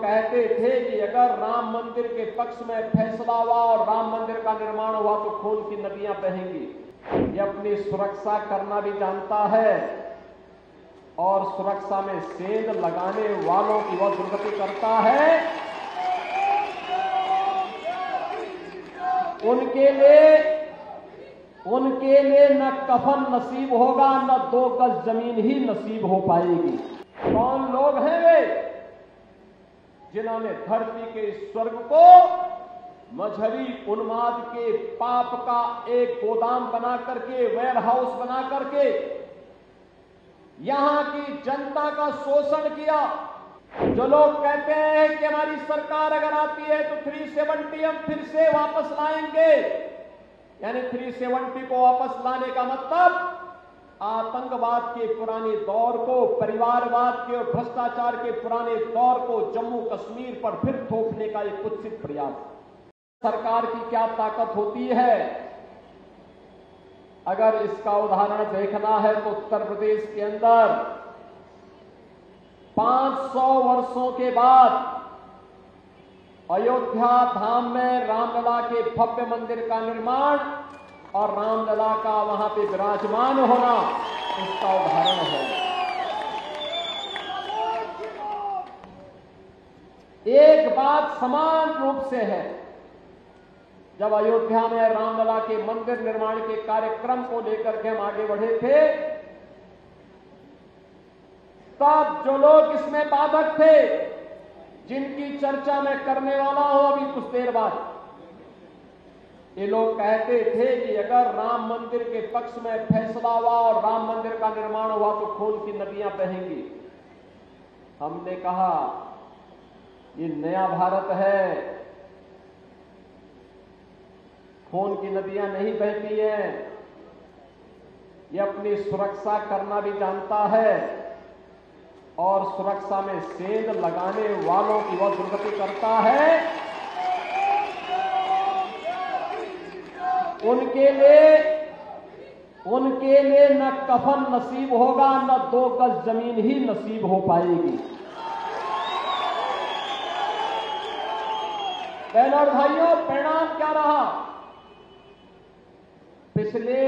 कहते थे कि अगर राम मंदिर के पक्ष में फैसला हुआ और राम मंदिर का निर्माण हुआ तो खून की नदियां बहेंगी। ये अपनी सुरक्षा करना भी जानता है और सुरक्षा में सेंध लगाने वालों की वह दुर्गति करता है। उनके लिए न कफन नसीब होगा, न 2 गज जमीन ही नसीब हो पाएगी। कौन लोग हैं वे जिन्होंने धरती के स्वर्ग को मजहबी उन्माद के पाप का एक गोदाम बना करके, वेयर हाउस बना करके यहां की जनता का शोषण किया। जो लोग कहते हैं कि हमारी सरकार अगर आती है तो 370 हम फिर से वापस लाएंगे, यानी 370 को वापस लाने का मतलब आतंकवाद के पुराने दौर को, परिवारवाद के और भ्रष्टाचार के पुराने दौर को जम्मू कश्मीर पर फिर थोपने का एक कुत्सित प्रयास। सरकार की क्या ताकत होती है, अगर इसका उदाहरण देखना है तो उत्तर प्रदेश के अंदर 500 वर्षों के बाद अयोध्या धाम में रामलला के भव्य मंदिर का निर्माण और रामलला का वहां पे विराजमान होना इसका उदाहरण है। एक बात समान रूप से है, जब अयोध्या में रामलला के मंदिर निर्माण के कार्यक्रम को लेकर के हम आगे बढ़े थे, तब जो लोग इसमें बाधक थे, जिनकी चर्चा मैं करने वाला हूं अभी कुछ देर बाद, ये लोग कहते थे कि अगर राम मंदिर के पक्ष में फैसला हुआ और राम मंदिर का निर्माण हुआ तो खून की नदियां बहेंगी। हमने कहा ये नया भारत है, खून की नदियां नहीं बहती हैं। ये अपनी सुरक्षा करना भी जानता है और सुरक्षा में सेंध लगाने वालों की वह दुर्गति करता है। उनके लिए न कफन नसीब होगा, न 2 गज जमीन ही नसीब हो पाएगी। बहनों और भाइयों, परिणाम क्या रहा? पिछले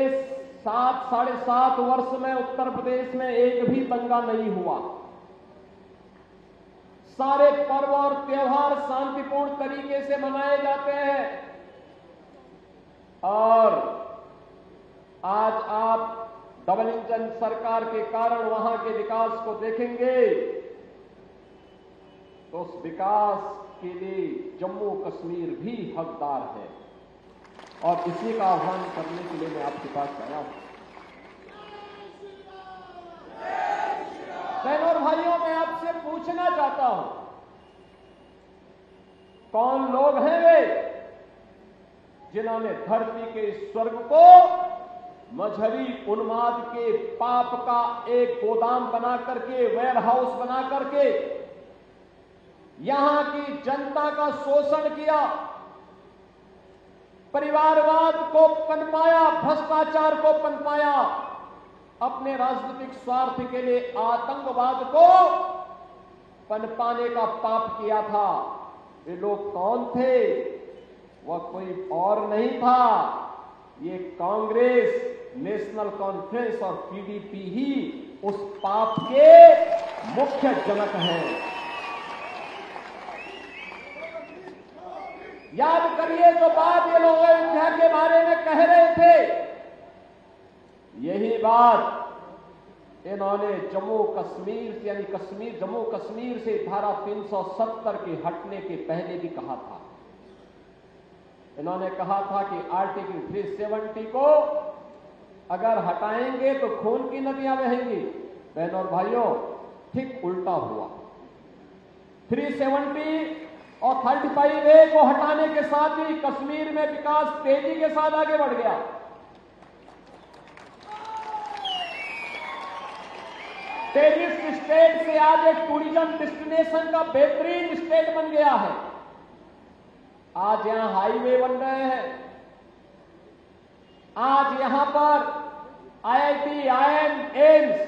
7 साढ़े 7 वर्ष में उत्तर प्रदेश में एक भी दंगा नहीं हुआ। सारे पर्व और त्योहार शांतिपूर्ण तरीके से मनाए जाते हैं और आज आप डबल इंजन सरकार के कारण वहां के विकास को देखेंगे तो उस विकास के लिए जम्मू कश्मीर भी हकदार है और इसी का आह्वान करने के लिए मैं आपके पास आया हूं। बहनों और भाइयों, मैं आपसे पूछना चाहता हूं, कौन लोग हैं वे जिन्होंने धरती के स्वर्ग को मजहबी उन्माद के पाप का एक गोदाम बना करके, वेयर हाउस बना करके यहां की जनता का शोषण किया, परिवारवाद को पनपाया, भ्रष्टाचार को पनपाया, अपने राजनीतिक स्वार्थ के लिए आतंकवाद को पनपाने का पाप किया था। ये लोग कौन थे? वह कोई और नहीं था, ये कांग्रेस, नेशनल कॉन्फ्रेंस और पीडीपी ही उस पाप के मुख्य जनक हैं। याद करिए जो बात ये लोग अयोध्या के बारे में कह रहे थे, यही बात इन्होंने जम्मू कश्मीर से, यानी जम्मू कश्मीर से धारा 370 के हटने के पहले भी कहा था। इन्होंने कहा था कि आर्टिकल 370 को अगर हटाएंगे तो खून की नदियां बहेंगी। बहनों और भाइयों, ठीक उल्टा हुआ। 370 और 35A को हटाने के साथ ही कश्मीर में विकास तेजी के साथ आगे बढ़ गया। टेररिस्ट स्टेट से आज एक टूरिज्म डेस्टिनेशन का बेहतरीन स्टेट बन गया है। आज यहां हाईवे बन रहे हैं, आज यहां पर IIT, IIM, एम्स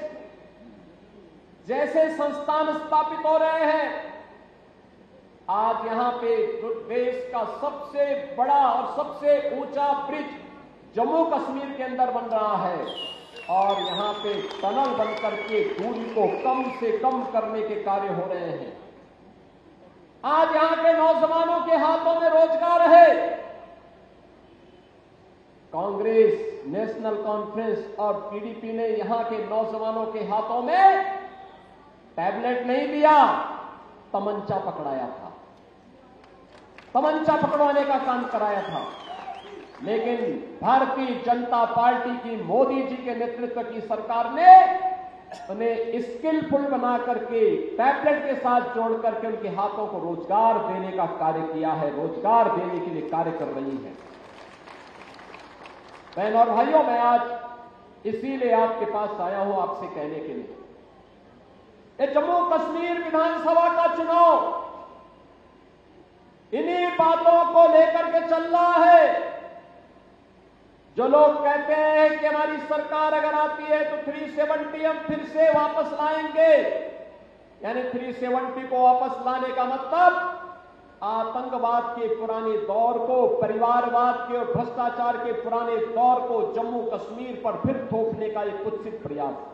जैसे संस्थान स्थापित हो रहे हैं। आज यहां पे देश का सबसे बड़ा और सबसे ऊंचा ब्रिज जम्मू कश्मीर के अंदर बन रहा है और यहां पे टनल बनकर के दूरी को कम से कम करने के कार्य हो रहे हैं। आज यहां के नौजवानों के हाथों में रोजगार है। कांग्रेस, नेशनल कॉन्फ्रेंस और पीडीपी ने यहां के नौजवानों के हाथों में टैबलेट नहीं दिया, तमंचा पकड़ाया था, तमंचा पकड़वाने का काम कराया था। लेकिन भारतीय जनता पार्टी की मोदी जी के नेतृत्व की सरकार ने उन्हें स्किलफुल बना करके टैबलेट के साथ जोड़ करके उनके हाथों को रोजगार देने का कार्य किया है, रोजगार देने के लिए कार्य कर रही है। बहन और भाइयों, मैं आज इसीलिए आपके पास आया हूं आपसे कहने के लिए, ये जम्मू कश्मीर विधानसभा का चुनाव इन्हीं बातों को लेकर के चल रहा है। जो लोग कहते हैं कि हमारी सरकार अगर आती है तो 370 हम फिर से वापस लाएंगे, यानी 370 को वापस लाने का मतलब आतंकवाद के पुराने दौर को, परिवारवाद के और भ्रष्टाचार के पुराने दौर को जम्मू कश्मीर पर फिर थोपने का एक कुत्सित प्रयास है।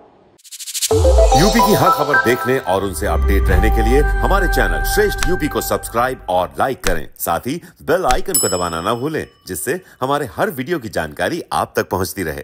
यूपी की हर खबर देखने और उनसे अपडेट रहने के लिए हमारे चैनल श्रेष्ठ यूपी को सब्सक्राइब और लाइक करें। साथ ही बेल आइकन को दबाना ना भूलें, जिससे हमारे हर वीडियो की जानकारी आप तक पहुंचती रहे।